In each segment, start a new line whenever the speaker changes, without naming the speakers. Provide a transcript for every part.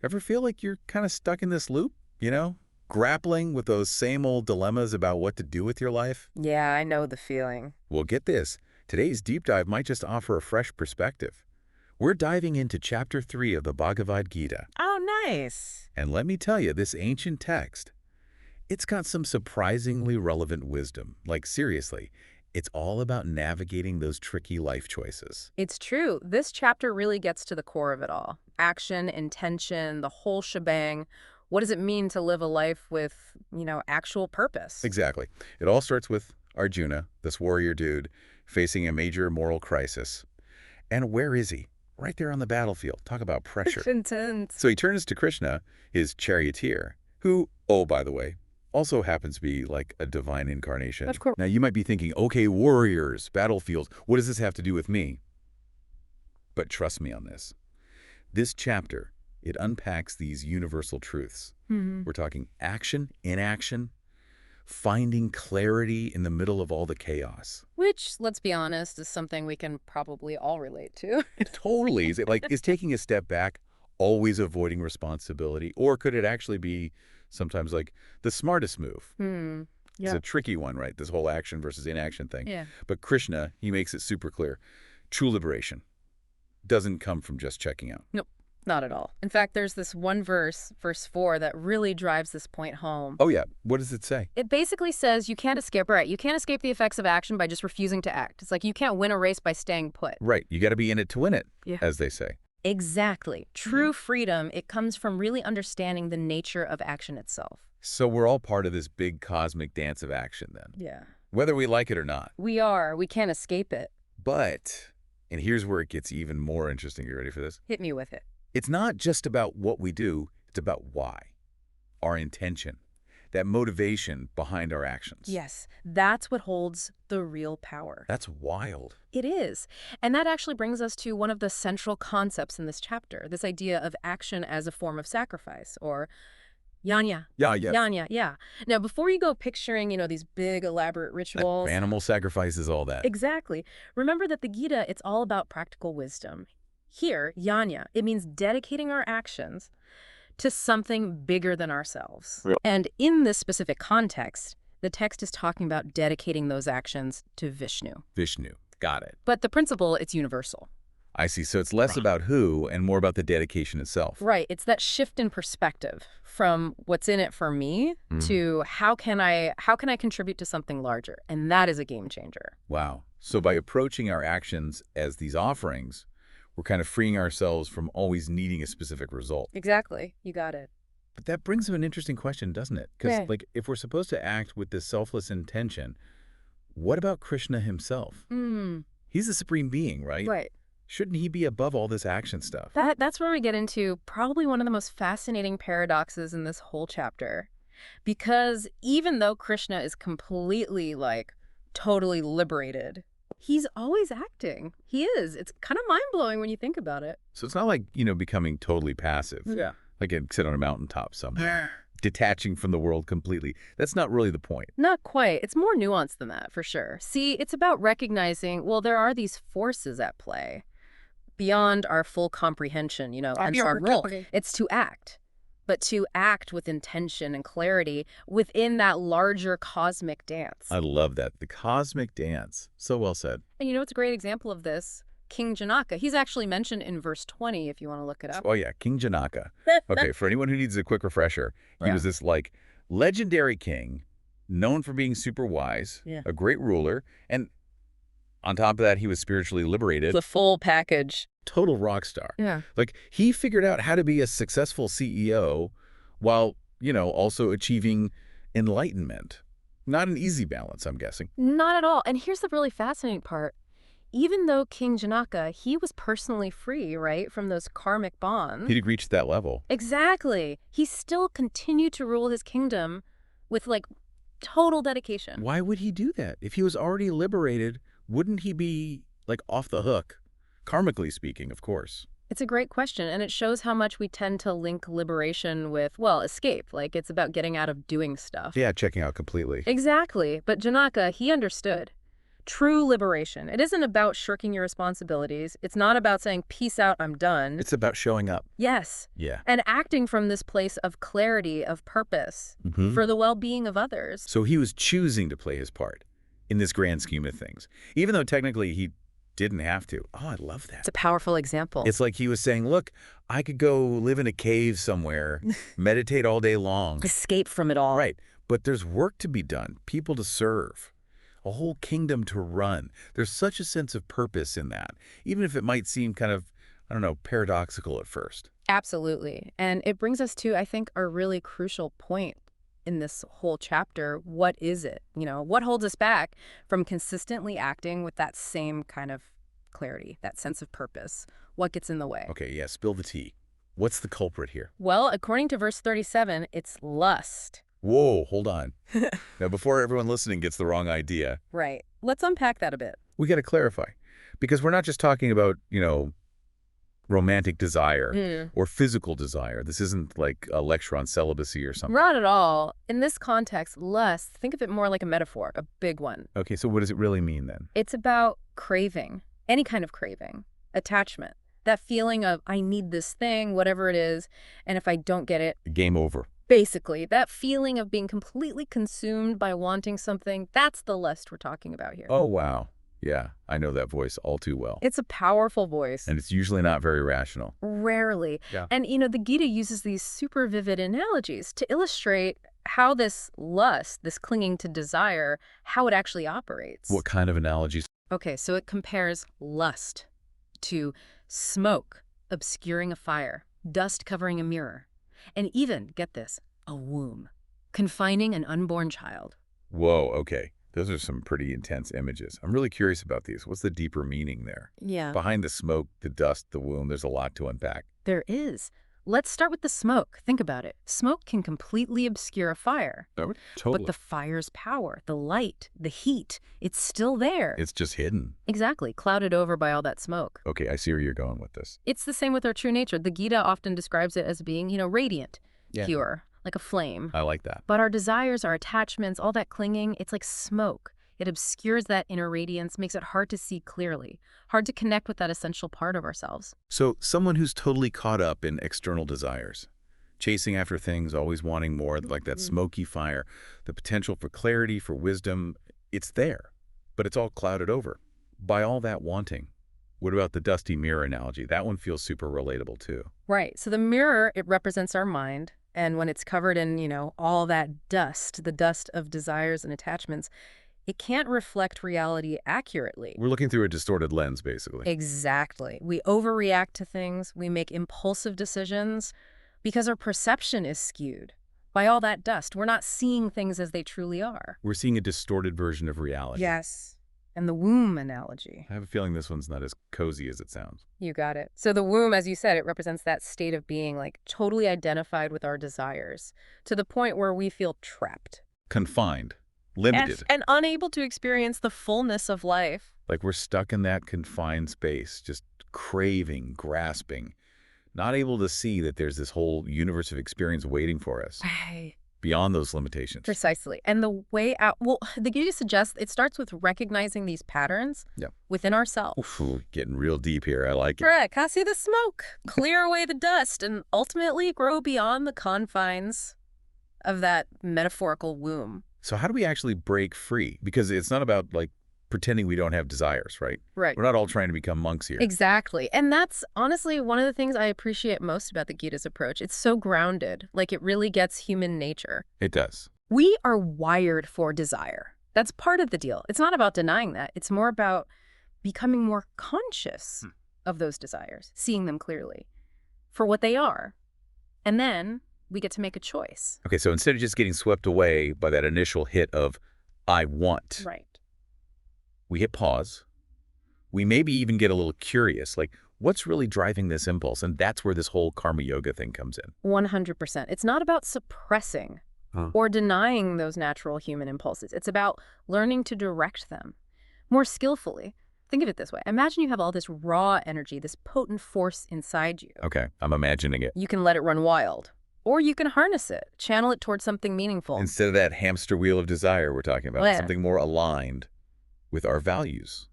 Ever feel like you're kind of stuck in this loop, grappling with those same old dilemmas about what to do with your life?
Yeah, I know the feeling.
Well, get this. Today's deep dive might just offer a fresh perspective. We're diving into Chapter 3 of the Bhagavad Gita.
Oh, nice.
And let me tell you, this ancient text, it's got some surprisingly relevant wisdom. Like, seriously, it's all about navigating those tricky life choices.
It's true. This chapter really gets to the core of it all. Action, intention, the whole shebang. What does it mean to live a life with, actual purpose?
Exactly. It all starts with Arjuna, this warrior dude, facing a major moral crisis. And where is he? Right there on the battlefield. Talk about pressure.
It's intense.
So he turns to Krishna, his charioteer, who, oh, by the way, also happens to be like a divine incarnation.
Of course.
Now, you might be thinking, okay, warriors, battlefields, what does this have to do with me? But trust me on this. This chapter, it unpacks these universal truths. We're talking action, inaction, finding clarity in the middle of all the chaos.
Which, let's be honest, is something we can probably all relate to.
Totally. Is taking a step back always avoiding responsibility? Or could it actually be sometimes like the smartest move?
Yeah.
It's a tricky one, right? This whole action versus inaction thing.
Yeah.
But Krishna, he makes it super clear. True liberation doesn't come from just checking out.
Nope, not at all. In fact, there's this one verse, verse 4, that really drives this point home.
Oh, yeah. What does it say?
It basically says you can't escape the effects of action by just refusing to act. It's like you can't win a race by staying put.
Right. You got to be in it to win it, as they say.
Exactly. True freedom, it comes from really understanding the nature of action itself.
So we're all part of this big cosmic dance of action then.
Yeah.
Whether we like it or not.
We are. We can't escape it.
But, and here's where it gets even more interesting. You ready for this?
Hit me with it.
It's not just about what we do. It's about why. Our intention. That motivation behind our actions.
Yes, that's what holds the real power.
That's wild.
It is. And that actually brings us to one of the central concepts in this chapter, this idea of action as a form of sacrifice, or yanya.
Yeah.
Yanya, yeah. Now, before you go picturing, these big, elaborate rituals.
Like animal sacrifices, all that.
Exactly. Remember that the Gita, it's all about practical wisdom. Here, yanya, it means dedicating our actions to something bigger than ourselves.
Real.
And in this specific context, the text is talking about dedicating those actions to Vishnu.
Vishnu. Got it.
But the principle, it's universal.
I see. So it's less about who and more about the dedication itself.
Right. It's that shift in perspective from what's in it for me to how can I contribute to something larger? And that is a game changer.
Wow. So by approaching our actions as these offerings, we're kind of freeing ourselves from always needing a specific result.
Exactly. You got it.
But that brings up an interesting question, doesn't it? Because
Yeah.
if we're supposed to act with this selfless intention, what about Krishna himself? He's the supreme being, right?
Right.
Shouldn't he be above all this action stuff?
That's where we get into probably one of the most fascinating paradoxes in this whole chapter. Because even though Krishna is completely, totally liberated, he's always acting. He is. It's kind of mind-blowing when you think about it.
So it's not like, becoming totally passive.
Yeah.
Like sit on a mountaintop somewhere. Detaching from the world completely. That's not really the point.
Not quite. It's more nuanced than that, for sure. See, it's about recognizing, there are these forces at play beyond our full comprehension, and so our role. It's to act, but to act with intention and clarity within that larger cosmic dance.
I love that. The cosmic dance. So well said.
And it's a great example of this? King Janaka. He's actually mentioned in verse 20, if you want to look it up.
Oh, yeah. King Janaka. Okay, for anyone who needs a quick refresher, he was this, legendary king, known for being super wise, a great ruler, and on top of that, he was spiritually liberated.
The full package.
Total rock star.
Yeah.
He figured out how to be a successful CEO while, also achieving enlightenment. Not an easy balance, I'm guessing.
Not at all. And here's the really fascinating part. Even though King Janaka, he was personally free, right, from those karmic bonds.
He'd reached that level.
Exactly. He still continued to rule his kingdom with, total dedication.
Why would he do that? If he was already liberated, wouldn't he be, off the hook? Karmically speaking, of course.
It's a great question, and it shows how much we tend to link liberation with, escape. It's about getting out of doing stuff.
Yeah, checking out completely.
Exactly. But Janaka, he understood. True liberation. It isn't about shirking your responsibilities. It's not about saying, peace out, I'm done.
It's about showing up.
Yes.
Yeah.
And acting from this place of clarity, of purpose, for the well-being of others.
So he was choosing to play his part in this grand scheme of things, even though technically he didn't have to. Oh, I love that.
It's a powerful example.
It's like he was saying, look, I could go live in a cave somewhere, meditate all day long.
Escape from it all.
Right. But there's work to be done, people to serve, a whole kingdom to run. There's such a sense of purpose in that, even if it might seem kind of, I don't know, paradoxical at first.
Absolutely. And it brings us to, I think, a really crucial point in this whole chapter. What is it? What holds us back from consistently acting with that same kind of clarity, that sense of purpose? What gets in the way?
Okay, yeah, spill the tea. What's the culprit here?
Well, according to verse 37, it's lust.
Whoa, hold on. Now, before everyone listening gets the wrong idea.
Right. Let's unpack that a bit.
We got to clarify. Because we're not just talking about, romantic desire or physical desire. This isn't like a lecture on celibacy or something.
Not at all. In this context, lust, think of it more like a metaphor, a big one.
Okay, so what does it really mean then?
It's about craving, any kind of craving, attachment. That feeling of, I need this thing, whatever it is, and if I don't get it...
Game over.
Basically, that feeling of being completely consumed by wanting something, that's the lust we're talking about here.
Oh, wow. Yeah, I know that voice all too well.
It's a powerful voice.
And it's usually not very rational.
Rarely.
Yeah.
And, the Gita uses these super vivid analogies to illustrate how this lust, this clinging to desire, how it actually operates.
What kind of analogies?
Okay, so it compares lust to smoke obscuring a fire, dust covering a mirror, and even, get this, a womb, confining an unborn child.
Whoa, okay. Those are some pretty intense images. I'm really curious about these. What's the deeper meaning there?
Yeah.
Behind the smoke, the dust, the womb, there's a lot to unpack.
There is. Let's start with the smoke. Think about it. Smoke can completely obscure a fire.
Oh, totally.
But the fire's power, the light, the heat, it's still there.
It's just hidden.
Exactly, clouded over by all that smoke.
Okay, I see where you're going with this.
It's the same with our true nature. The Gita often describes it as being, radiant, pure, like a flame.
I like that.
But our desires, our attachments, all that clinging, it's like smoke. It obscures that inner radiance, makes it hard to see clearly, hard to connect with that essential part of ourselves.
So someone who's totally caught up in external desires, chasing after things, always wanting more, like that smoky fire, the potential for clarity, for wisdom, it's there, but it's all clouded over by all that wanting. What about the dusty mirror analogy? That one feels super relatable too.
Right. So the mirror, it represents our mind. And when it's covered in, all that dust, the dust of desires and attachments, it can't reflect reality accurately.
We're looking through a distorted lens, basically.
Exactly. We overreact to things. We make impulsive decisions because our perception is skewed by all that dust. We're not seeing things as they truly are.
We're seeing a distorted version of reality.
Yes. And the womb analogy.
I have a feeling this one's not as cozy as it sounds.
You got it. So the womb, as you said, it represents that state of being like totally identified with our desires to the point where we feel trapped.
Confined. Limited.
Yes, and unable to experience the fullness of life.
Like we're stuck in that confined space, just craving, grasping, not able to see that there's this whole universe of experience waiting for us.
Right.
Beyond those limitations.
Precisely. And the way out, well, the Gita suggests it starts with recognizing these patterns within ourselves.
Ooh, getting real deep here. I like it.
Correct. I see the smoke. Clear away the dust and ultimately grow beyond the confines of that metaphorical womb.
So how do we actually break free? Because it's not about like pretending we don't have desires, right?
Right.
We're not all trying to become monks here.
Exactly. And that's honestly one of the things I appreciate most about the Gita's approach. It's so grounded, like it really gets human nature.
It does.
We are wired for desire. That's part of the deal. It's not about denying that. It's more about becoming more conscious of those desires, seeing them clearly for what they are. And then we get to make a choice.
Okay, so instead of just getting swept away by that initial hit of, I want.
Right.
We hit pause. We maybe even get a little curious, like, what's really driving this impulse? And that's where this whole karma yoga thing comes in.
100%. It's not about suppressing or denying those natural human impulses. It's about learning to direct them more skillfully. Think of it this way. Imagine you have all this raw energy, this potent force inside you.
Okay, I'm imagining it.
You can let it run wild. Or you can harness it, channel it towards something meaningful.
Instead of that hamster wheel of desire we're talking about, something more aligned. with our values,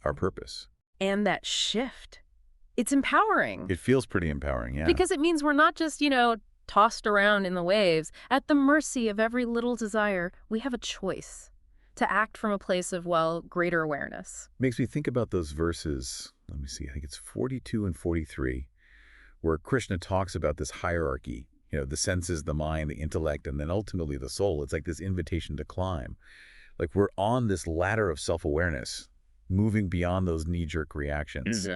our purpose.
And that shift, it's empowering.
It feels pretty empowering, yeah.
Because it means we're not just, tossed around in the waves at the mercy of every little desire. We have a choice to act from a place of, greater awareness.
Makes me think about those verses, let me see, I think it's 42 and 43, where Krishna talks about this hierarchy, the senses, the mind, the intellect, and then ultimately the soul. It's like this invitation to climb. Like we're on this ladder of self-awareness, moving beyond those knee-jerk reactions.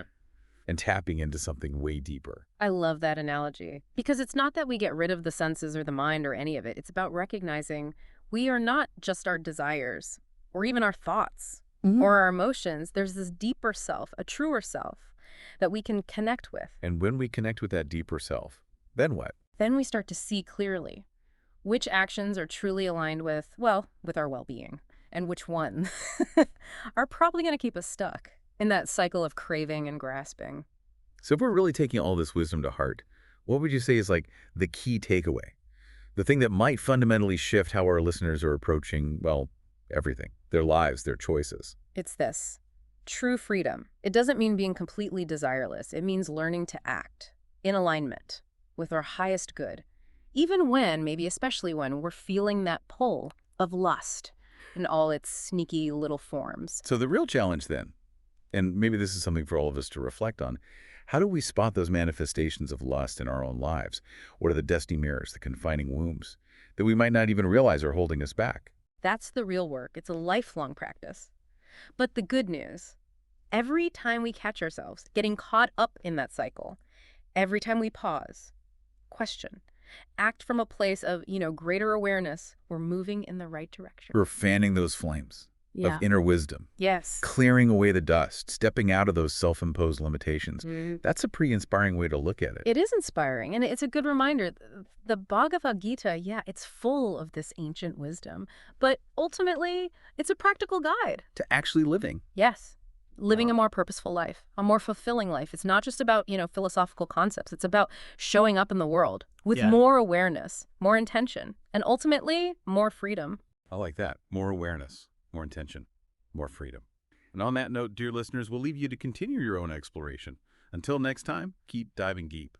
And tapping into something way deeper.
I love that analogy. Because it's not that we get rid of the senses or the mind or any of it. It's about recognizing we are not just our desires or even our thoughts or our emotions. There's this deeper self, a truer self that we can connect with.
And when we connect with that deeper self, then what?
Then we start to see clearly which actions are truly aligned with our well-being, and which ones are probably going to keep us stuck in that cycle of craving and grasping.
So if we're really taking all this wisdom to heart, what would you say is like the key takeaway? The thing that might fundamentally shift how our listeners are approaching, everything, their lives, their choices.
It's this. True freedom. It doesn't mean being completely desireless. It means learning to act in alignment with our highest good, even when, maybe especially when, we're feeling that pull of lust in all its sneaky little forms.
So the real challenge then, and maybe this is something for all of us to reflect on, how do we spot those manifestations of lust in our own lives? What are the dusty mirrors, the confining wombs that we might not even realize are holding us back?
That's the real work. It's a lifelong practice. But the good news, every time we catch ourselves getting caught up in that cycle, every time we pause, question, act from a place of, greater awareness, we're moving in the right direction.
We're fanning those flames of inner wisdom.
Yes.
Clearing away the dust, stepping out of those self-imposed limitations. That's a pretty inspiring way to look at it.
It is inspiring, and it's a good reminder. The Bhagavad Gita, it's full of this ancient wisdom, but ultimately, it's a practical guide.
To actually living.
Yes. Living a more purposeful life, a more fulfilling life. It's not just about, philosophical concepts. It's about showing up in the world with more awareness, more intention, and ultimately, more freedom.
I like that. More awareness. More intention, more freedom. And on that note, dear listeners, we'll leave you to continue your own exploration. Until next time, keep diving deep.